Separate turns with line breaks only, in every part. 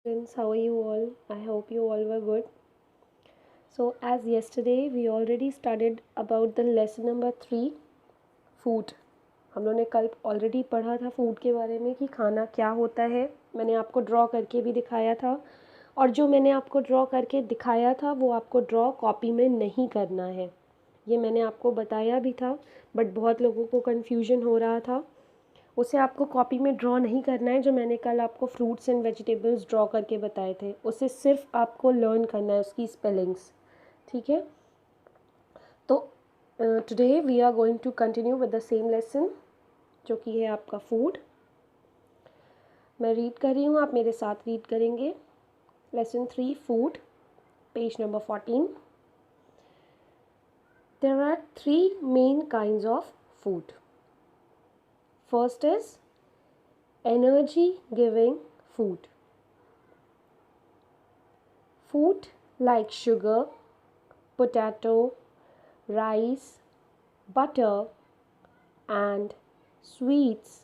Friends, how are you all? I hope you all were good. So, as yesterday we already studied about the lesson number 3, food. हम लोगों ने कल already पढ़ा था food के बारे में कि खाना क्या होता है. मैंने आपको ड्रॉ करके भी दिखाया था और जो मैंने आपको ड्रॉ करके दिखाया था वो आपको ड्रॉ कॉपी में नहीं करना है. ये मैंने आपको बताया भी था, बट बहुत लोगों को कन्फ्यूजन हो रहा था. उसे आपको कॉपी में ड्रॉ नहीं करना है. जो मैंने कल आपको फ्रूट्स एंड वेजिटेबल्स ड्रॉ करके बताए थे उसे सिर्फ आपको लर्न करना है, उसकी स्पेलिंग्स. ठीक है. तो today we are going to continue with the same lesson जो कि है आपका फूड. मैं रीड कर रही हूँ, आप मेरे साथ रीड करेंगे. Lesson 3 food, page number 14. There are 3 main kinds of food. First is energy giving food. Food like sugar, potato, rice, butter, and sweets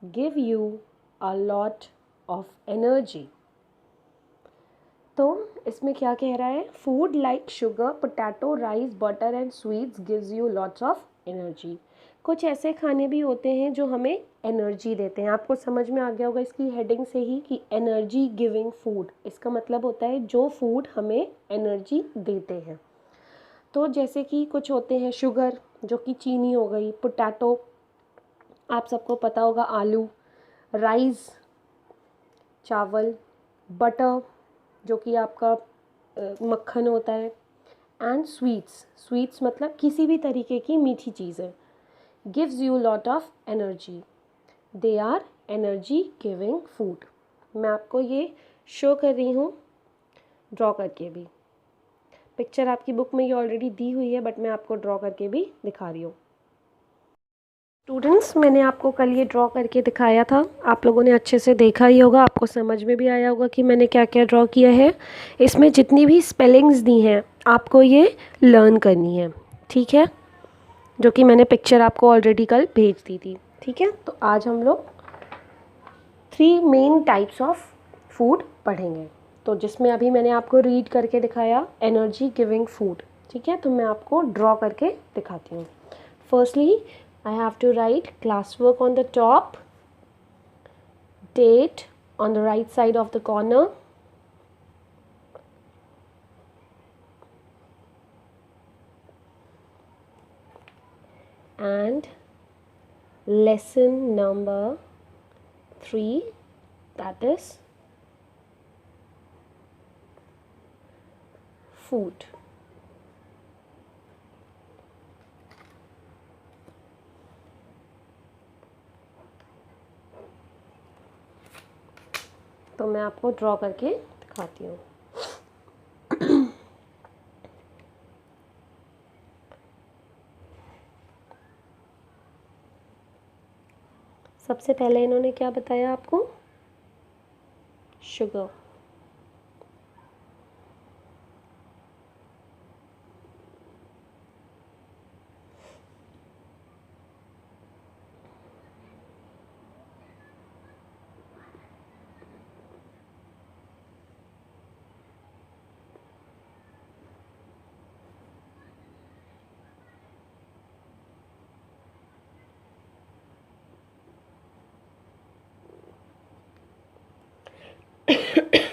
give you a lot of energy. तो इसमें क्या कह रहा है? Food like sugar, potato, rice, butter and sweets gives you lots of energy. कुछ ऐसे खाने भी होते हैं जो हमें एनर्जी देते हैं. आपको समझ में आ गया होगा इसकी हेडिंग से ही कि एनर्जी गिविंग फूड. इसका मतलब होता है जो फूड हमें एनर्जी देते हैं. तो जैसे कि कुछ होते हैं शुगर जो कि चीनी हो गई, पोटैटो आप सबको पता होगा आलू, राइस चावल, बटर जो कि आपका मक्खन होता है, एंड स्वीट्स मतलब किसी भी तरीके की मीठी चीज़ें. Gives you lot of energy. They are energy giving food. मैं आपको ये शो कर रही हूँ ड्रॉ करके भी. पिक्चर आपकी बुक में ये ऑलरेडी दी हुई है, बट मैं आपको ड्रॉ करके भी दिखा रही हूँ. स्टूडेंट्स, मैंने आपको कल ये ड्रॉ करके दिखाया था. आप लोगों ने अच्छे से देखा ही होगा, आपको समझ में भी आया होगा कि मैंने क्या क्या ड्रॉ किया है. इसमें जितनी भी स्पेलिंग्स दी हैं आपको ये लर्न करनी है. ठीक है, जो कि मैंने पिक्चर आपको ऑलरेडी कल भेज दी थी. ठीक है, तो आज हम लोग 3 मेन टाइप्स ऑफ फूड पढ़ेंगे. तो जिसमें अभी मैंने आपको रीड करके दिखाया एनर्जी गिविंग फूड. ठीक है, तो मैं आपको ड्रॉ करके दिखाती हूँ. Firstly I have to write classwork on the top, date on the right side of the corner, and lesson number 3, that is food. तो मैं आपको ड्रॉ करके दिखाती हूँ. सबसे पहले इन्होंने क्या बताया आपको? शुगर.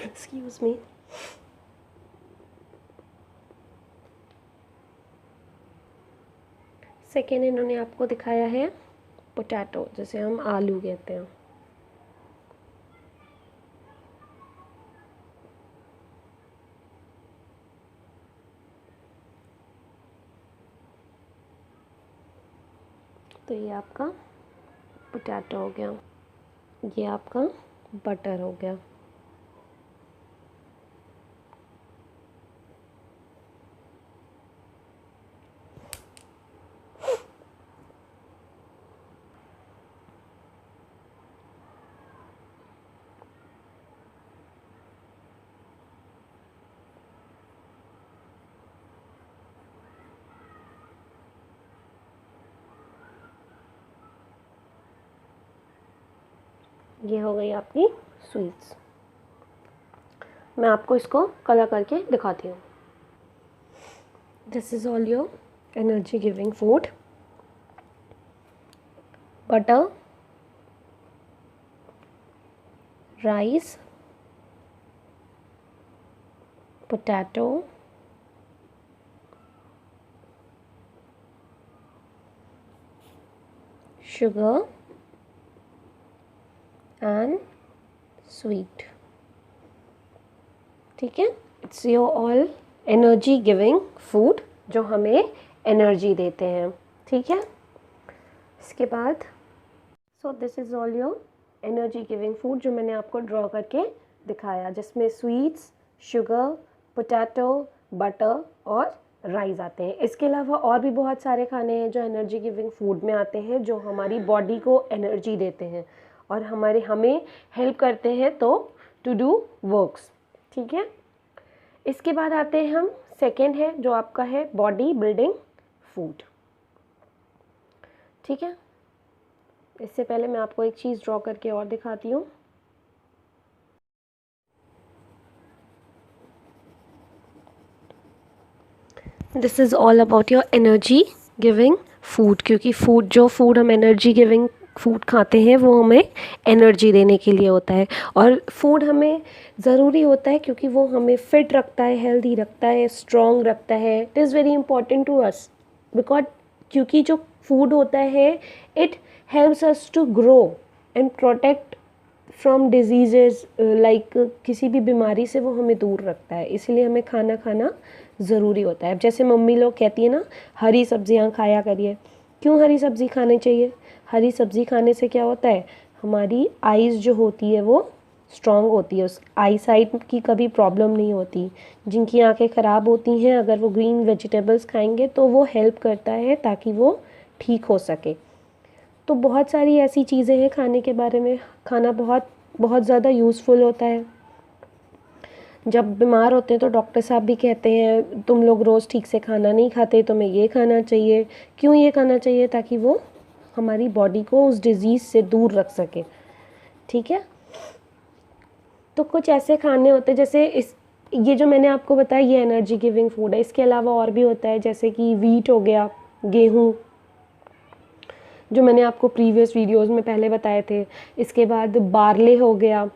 Excuse me. सेकेंड इन्होंने आपको दिखाया है पोटैटो, जिसे हम आलू कहते हैं. तो ये आपका पोटैटो हो गया. ये आपका बटर हो गया. ये हो गई आपकी स्वीट्स. मैं आपको इसको कलर करके दिखाती हूँ। This is all your energy giving food. Butter, rice, potato, sugar and sweet। ठीक है, it's your all energy giving food जो हमें एनर्जी देते हैं। ठीक है, इसके बाद so this is all your energy giving food जो मैंने आपको ड्रॉ करके दिखाया, जिसमें स्वीट्स, शुगर, पोटैटो, बटर और राइस आते हैं। इसके अलावा और भी बहुत सारे खाने हैं जो एनर्जी गिविंग फूड में आते हैं, जो हमारी बॉडी को एनर्जी देते हैं और हमें हेल्प करते हैं तो टू डू वर्क्स। ठीक है, इसके बाद आते हैं हम सेकेंड है जो आपका है बॉडी बिल्डिंग फूड। ठीक है, इससे पहले मैं आपको एक चीज़ ड्रॉ करके और दिखाती हूँ। This is all about your energy giving food, क्योंकि जो फूड हम एनर्जी गिविंग फूड खाते हैं वो हमें एनर्जी देने के लिए होता है। और फूड हमें ज़रूरी होता है क्योंकि वो हमें फिट रखता है, हेल्दी रखता है, स्ट्रॉन्ग रखता है। It is very important to us because क्योंकि जो फूड होता है it helps us to grow and protect from disease, like किसी भी बीमारी से वो हमें दूर रखता है। इसलिए हमें खाना खाना ज़रूरी होता है। अब जैसे मम्मी लोग कहती है ना, हरी सब्जियां खाया करिए। क्यों हरी सब्ज़ी खानी चाहिए? हरी सब्ज़ी खाने से क्या होता है, हमारी आइज़ जो होती है वो स्ट्रॉन्ग होती है, उस आई साइट की कभी प्रॉब्लम नहीं होती। जिनकी आंखें ख़राब होती हैं अगर वो ग्रीन वेजिटेबल्स खाएंगे तो वो हेल्प करता है ताकि वो ठीक हो सके। तो बहुत सारी ऐसी चीज़ें हैं खाने के बारे में। खाना बहुत बहुत ज़्यादा यूज़फुल होता है। जब बीमार होते हैं तो डॉक्टर साहब भी कहते हैं तुम लोग रोज़ ठीक से खाना नहीं खाते, तुम्हें ये खाना चाहिए। क्यों ये खाना चाहिए? ताकि वो हमारी बॉडी को उस डिज़ीज़ से दूर रख सके। ठीक है, तो कुछ ऐसे खाने होते हैं जैसे ये जो मैंने आपको बताया ये एनर्जी गिविंग फूड है। इसके अलावा और भी होता है जैसे कि वीट हो गया, गेहूँ, जो मैंने आपको प्रीवियस वीडियोस में पहले बताए थे। इसके बाद बार्ले हो गया,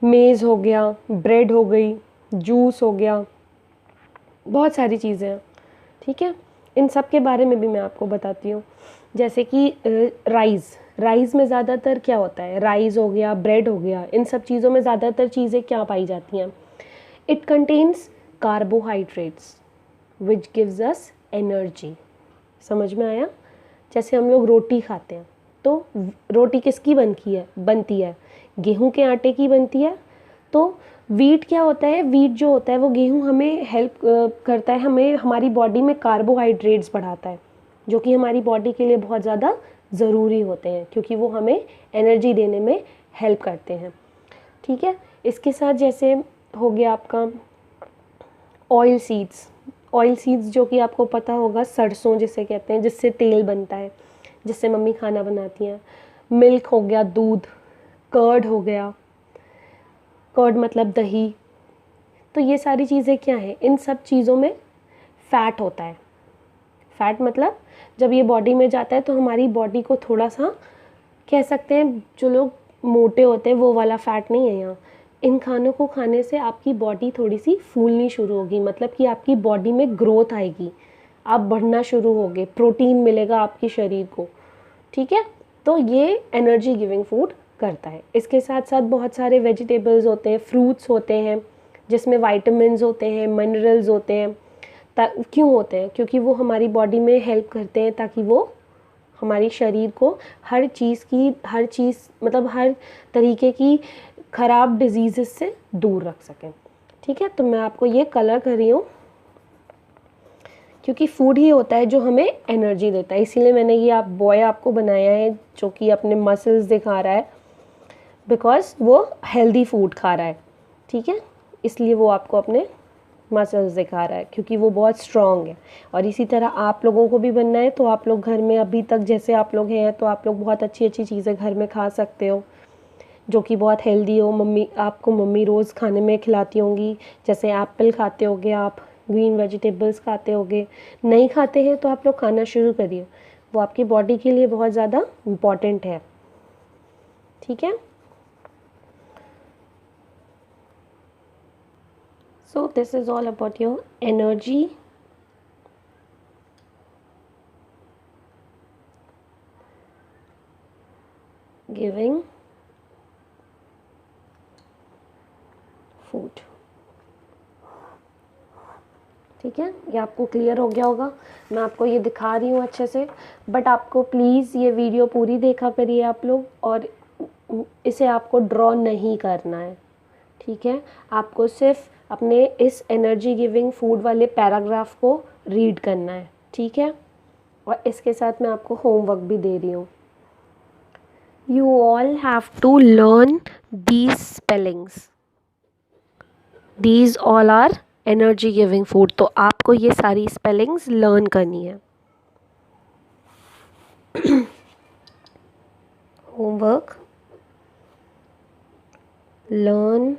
मेज़ हो गया, ब्रेड हो गई, जूस हो गया, बहुत सारी चीज़ें हैं। ठीक है, इन सब के बारे में भी मैं आपको बताती हूँ। जैसे कि राइस में ज़्यादातर क्या होता है, राइस हो गया, ब्रेड हो गया, इन सब चीज़ों में ज़्यादातर चीज़ें क्या पाई जाती हैं? It contains carbohydrates which gives us energy. समझ में आया? जैसे हम लोग रोटी खाते हैं तो रोटी किसकी बनती है? गेहूं के आटे की बनती है। तो वीट क्या होता है? वीट जो होता है वो गेहूं हमें हेल्प करता है, हमें हमारी बॉडी में कार्बोहाइड्रेट्स बढ़ाता है, जो कि हमारी बॉडी के लिए बहुत ज़्यादा ज़रूरी होते हैं क्योंकि वो हमें एनर्जी देने में हेल्प करते हैं। ठीक है, इसके साथ जैसे हो गया आपका ऑयल सीड्स जो कि आपको पता होगा, सरसों जिसे कहते हैं, जिससे तेल बनता है, जिससे मम्मी खाना बनाती हैं। मिल्क हो गया, दूध, कर्ड हो गया, कर्ड मतलब दही। तो ये सारी चीज़ें क्या हैं? इन सब चीज़ों में फ़ैट होता है। फ़ैट मतलब जब ये बॉडी में जाता है तो हमारी बॉडी को थोड़ा सा, कह सकते हैं जो लोग मोटे होते हैं वो वाला फ़ैट नहीं है यहाँ। इन खानों को खाने से आपकी बॉडी थोड़ी सी फूलनी शुरू होगी, मतलब कि आपकी बॉडी में ग्रोथ आएगी, आप बढ़ना शुरू होगे, प्रोटीन मिलेगा आपके शरीर को। ठीक है, तो ये एनर्जी गिविंग फूड करता है। इसके साथ साथ बहुत सारे वेजिटेबल्स होते हैं, फ्रूट्स होते हैं जिसमें विटामिन्स होते हैं, मिनरल्स होते हैं। क्यों होते हैं? क्योंकि वो हमारी बॉडी में हेल्प करते हैं ताकि वो हमारी शरीर को हर चीज़ मतलब हर तरीके की ख़राब डिजीज़ से दूर रख सकें। ठीक है, तो मैं आपको ये कलर कर रही हूँ क्योंकि फूड ही होता है जो हमें एनर्जी देता है। इसीलिए मैंने ये बॉय आपको बनाया है जो कि अपने मसल्स दिखा रहा है, बिकॉज वो हेल्दी फूड खा रहा है। ठीक है, इसलिए वो आपको अपने मसल्स दिखा रहा है क्योंकि वो बहुत स्ट्रॉन्ग है। और इसी तरह आप लोगों को भी बनना है तो आप लोग घर में अभी तक जैसे आप लोग हैं तो आप लोग बहुत अच्छी अच्छी चीज़ें घर में खा सकते हो। जो कि बहुत हेल्दी हो, आपको मम्मी रोज़ खाने में खिलाती होंगी। जैसे एप्पल खाते होगे आप, ग्रीन वेजिटेबल्स खाते होगे। नहीं खाते हैं तो आप लोग खाना शुरू करिए, वो आपकी बॉडी के लिए बहुत ज़्यादा इम्पॉर्टेंट है। ठीक है। So this is all about your energy giving food. ठीक है, ये आपको क्लियर हो गया होगा। मैं आपको ये दिखा रही हूँ अच्छे से, बट आपको प्लीज़ ये वीडियो पूरी देखा करिए आप लोग, और इसे आपको ड्रॉ नहीं करना है। ठीक है, आपको सिर्फ अपने इस एनर्जी गिविंग फूड वाले पैराग्राफ को रीड करना है। ठीक है, और इसके साथ मैं आपको होमवर्क भी दे रही हूँ। You all have to learn these spellings. These all are energy giving food. तो आपको ये सारी स्पेलिंग्स लर्न करनी है। Homework, learn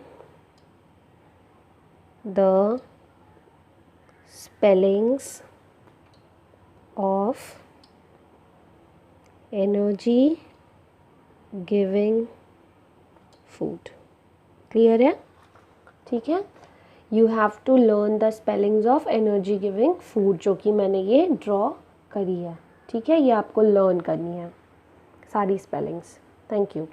the spellings of energy giving food. Clear है? ठीक है, you have to learn the spellings of energy giving food, जो कि मैंने ये ड्रॉ करी है। ठीक है, ये आपको लर्न करनी है सारी स्पेलिंग्स। Thank you.